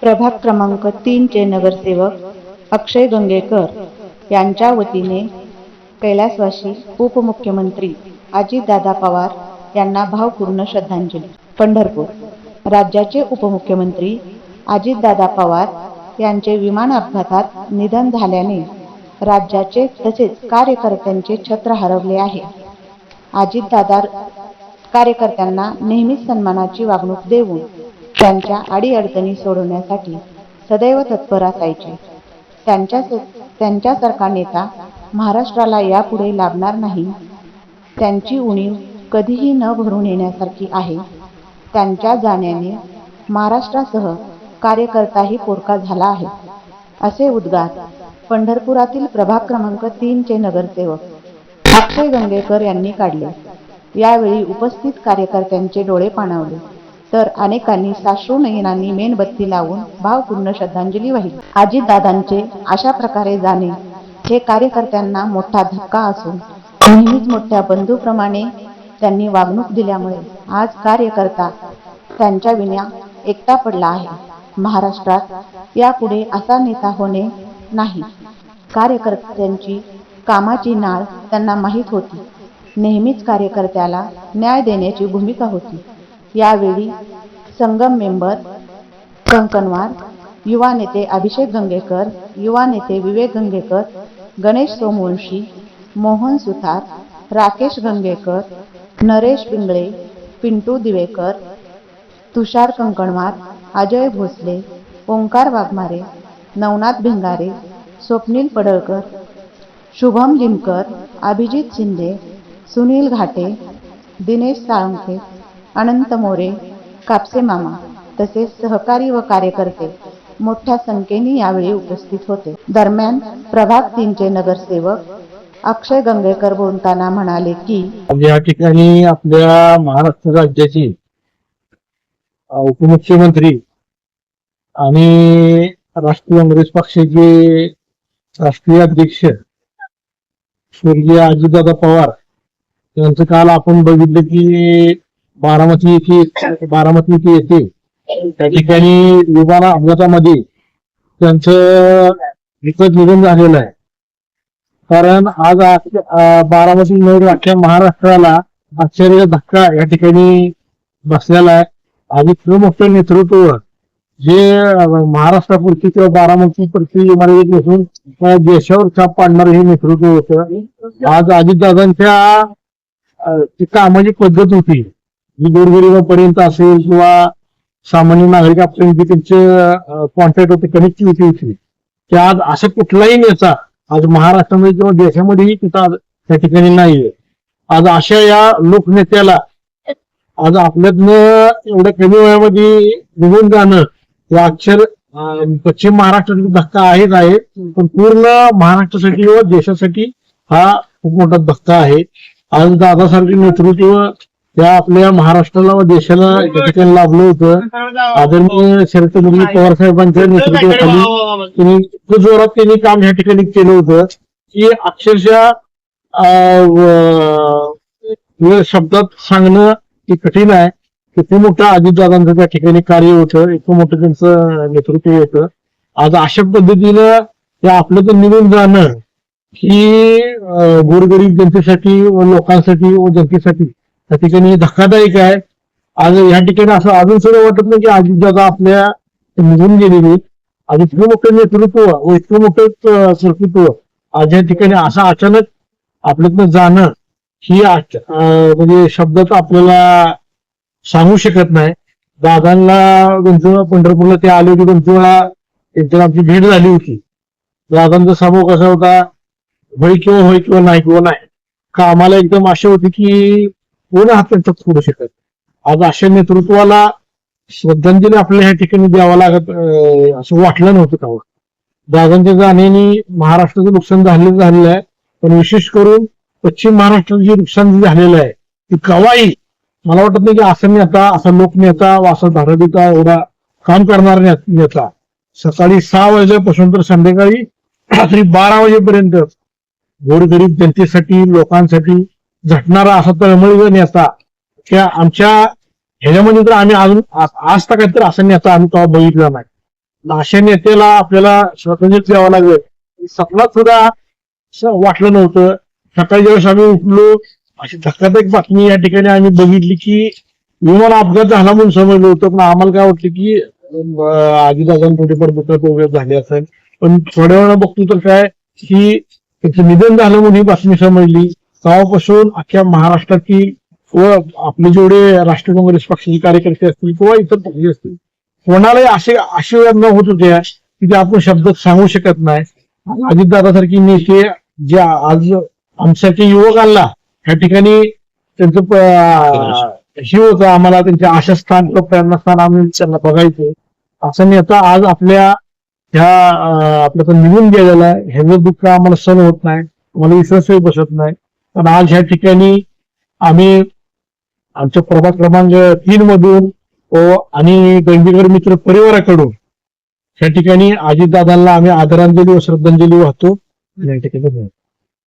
प्रभाग क्रमांक 3 चे नगरसेवक अक्षय गंगेकर यांच्या वतीने कैलासवासी उपमुख्यमंत्री अजितदादा पवार यांना भावपूर्ण श्रद्धांजली. पंढरपूर. राज्याचे उपमुख्यमंत्री अजितदादा पवार यांचे विमान अपघातात निधन झाल्याने राज्याचे तसेच कार्यकर्त्यांचे छत्र हरवले आहे. अजितदादा कार्यकर्त्यांना नेहमीच सन्मानाची वागणूक देऊन त्यांच्या अडीअडचणी सोडवण्यासाठी सदैव तत्पर असायचे. त्यांच्यासारखा नेता महाराष्ट्राला यापुढे लाभणार नाही. त्यांची उणीव कधीही न भरून येण्यासारखी आहे. त्यांच्या जाण्याने महाराष्ट्रासह कार्यकर्ताही पोरका झाला आहे, असे उद्गार पंढरपुरातील प्रभाग क्रमांक 3 चे नगरसेवक अक्षय गंगेकर यांनी काढले. यावेळी उपस्थित कार्यकर्त्यांचे डोळे पाणावले, तर अनेकांनी साश्रू नयनांनी मेणबत्ती लावून भावपूर्ण श्रद्धांजली वाहिली. अजितदादांचे अशा प्रकारे जाणे हे कार्यकर्त्यांना मोठा धक्का असून नेहमीच मोठ्या बंधूप्रमाणे त्यांनी वागणूक दिल्यामुळे आज कार्यकर्ता त्यांच्या विना एकटा पडला आहे. महाराष्ट्रात यापुढे असा नेता होणे नाही. कार्यकर्त्यांची कामाची नाळ त्यांना माहीत होती. नेहमीच कार्यकर्त्याला न्याय देण्याची भूमिका होती. यावेळी संगम मेंबर कंकणवार, युवा नेते अभिषेक गंगेकर, युवा नेते विवेक गंगेकर, गणेश सोमवंशी, मोहन सुतार, राकेश गंगेकर, नरेश पिंगळे, पिंटू दिवेकर, तुषार कंकणवार, अजय भोसले, ओंकार वाघमारे, नवनाथ भिंगारे, स्वप्नील पडळकर, शुभम लिमकर, अभिजित शिंदे, सुनील घाटे, दिनेश साळुंखे, अनंत मोरे, कापसे मामा तसेच सहकारी व कार्यकर्ते मोठ्या संख्येने यावेळी उपस्थित होते. दरम्यान प्रभाग 3 चे नगरसेवक अक्षय गंगेकर बोलताना म्हणाले की या ठिकाणी आपल्या महाराष्ट्र राज्याची उपमुख्यमंत्री आणि राष्ट्रीय काँग्रेस पक्षाचे राष्ट्रीय अध्यक्ष स्वर्गीय अजितदादा पवार यांचं काल आपण बघितलं की बारामती येथे त्या ठिकाणी विमान अपघातामध्ये त्यांचं विकट निधन झालेलं आहे. कारण आज बारामती अख्ख्या महाराष्ट्राला आश्चर्य धक्का या ठिकाणी बसलेला आहे. आणि इतकं मोठं नेतृत्व जे महाराष्ट्रापुरती किंवा बारामतीपुरती मर्यादित नसून देशावर छाप पाडणारं हे नेतृत्व होतं. आज अजितदादांच्या कामाची पद्धत होती जी गोरगरिबापर्यंत असेल किंवा सामान्य नागरिकांपर्यंत त्यांचे कॉन्टॅक्ट होते, कनेक्टिव्हिटी होती, की आज असं कुठलाही नेता आज महाराष्ट्रामध्ये किंवा देशामध्येही तिथं त्या ठिकाणी नाहीये. आज अशा या लोकनेत्याला आज आपल्यातनं एवढ्या कमी वयामध्ये निघून जाणं हे अक्षर पश्चिम महाराष्ट्रातील धक्का आहेच आहे, पण पूर्ण महाराष्ट्रासाठी व देशासाठी हा खूप मोठा धक्का आहे. आज दादासारखे नेतृत्व त्या आपल्या महाराष्ट्राला व देशाला त्या ठिकाणी लाभलं होतं. आदरणीय शरदचंद्रजी पवार साहेबांच्या नेतृत्वाखाली जोरात त्यांनी काम ह्या ठिकाणी केलं होतं की अक्षरशः शब्दात सांगणं हे कठीण आहे. किती मोठं अजितदादांचं त्या ठिकाणी कार्य होतं, इतकं मोठं त्यांचं नेतृत्व होतं. आज अशा पद्धतीनं ते आपलं तर निघून जाणं ही गोरगरीब जनतेसाठी व लोकांसाठी व जनतेसाठी त्या ठिकाणी धक्कादायक आहे. आज या ठिकाणी असं अजून सुद्धा वाटत नाही की अजितदादा आपल्या निघून गेलेली. आज इतकं मोठं नेतृत्व व इतकं मोठं कर्तृत्व आज या ठिकाणी असं अचानक आपल्यातनं जाणं ही म्हणजे शब्दात आपल्याला सांगू शकत नाही. दादांना गंजूळा पंढरपूरला ते आले होते, गंजूळा त्यांच्यावर आमची भेट झाली होती. दादांचा स्वभाव कसा होता, होय किंवा नाही कामाला एकदम अशी होती की कोण हात त्यांच्यात सोडू शकत. आज अशा नेतृत्वाला श्रद्धांजली आपल्याला ह्या ठिकाणी द्यावा लागत असं वाटलं नव्हतं का. दादांच्या जाण्याने महाराष्ट्राचं नुकसान झालेलं आहे, पण विशेष करून पश्चिम महाराष्ट्राचं जे नुकसान झालेलं आहे ते कवाही मला वाटत नाही की असं नेता, असा लोकनेता व असा धारानेता एवढा काम करणारा नेता सकाळी 6 वाजल्यापासून तर संध्याकाळी रात्री 12 वाजेपर्यंत गोरगरीब जनतेसाठी लोकांसाठी झटणारा असा तळमळीचा नेता त्या आमच्या ह्याच्यामध्ये तर आम्ही अजून आज तक तर असा नेता आम्ही तेव्हा बघितला नाही. अशा नेत्याला आपल्याला श्रद्धांजली द्यावं लागेल स्वप्नात सुद्धा वाटलं नव्हतं. सकाळी ज्यावेळेस आम्ही उठलो अशी धक्कादायक बातमी या ठिकाणी आम्ही बघितली की विमान अपघात झाला म्हणून समजलं होतं, पण आम्हाला काय वाटलं की आजीदादा थोडेफार दुखत वगैरे झाले असेल. पण थोड्या वेळा बघतो तर काय की त्याचं निधन झालं म्हणून ही बातमी समजली. तेव्हापासून अख्ख्या महाराष्ट्रातील व आपले जेवढे राष्ट्रीय काँग्रेस पक्षाचे कार्यकर्ते असतील किंवा इतर पक्ष असतील कोणालाही अशी वेदना होत होत्या की ते आपण शब्दात सांगू शकत नाही. अजितदादासारखी नेते जे आज आमच्यासाठी युवकांना या ठिकाणी त्यांचं हे होतं, आम्हाला त्यांच्या आशास्थान किंवा प्रेरणास्थान आम्ही त्यांना बघायचो. असं नेता आज आपल्या ह्या आपल्याला निघून गेलेला आहे. ह्याचं दुःख आम्हाला सहन होत नाही, आम्हाला विश्वासही बसत नाही. पण आज ह्या ठिकाणी आम्ही आमच्या प्रभाग क्रमांक 3 मधून आणि गंजीकर मित्र परिवाराकडून या ठिकाणी अजितदादांना आम्ही आदरांजली व श्रद्धांजली वाहतो. या ठिकाणी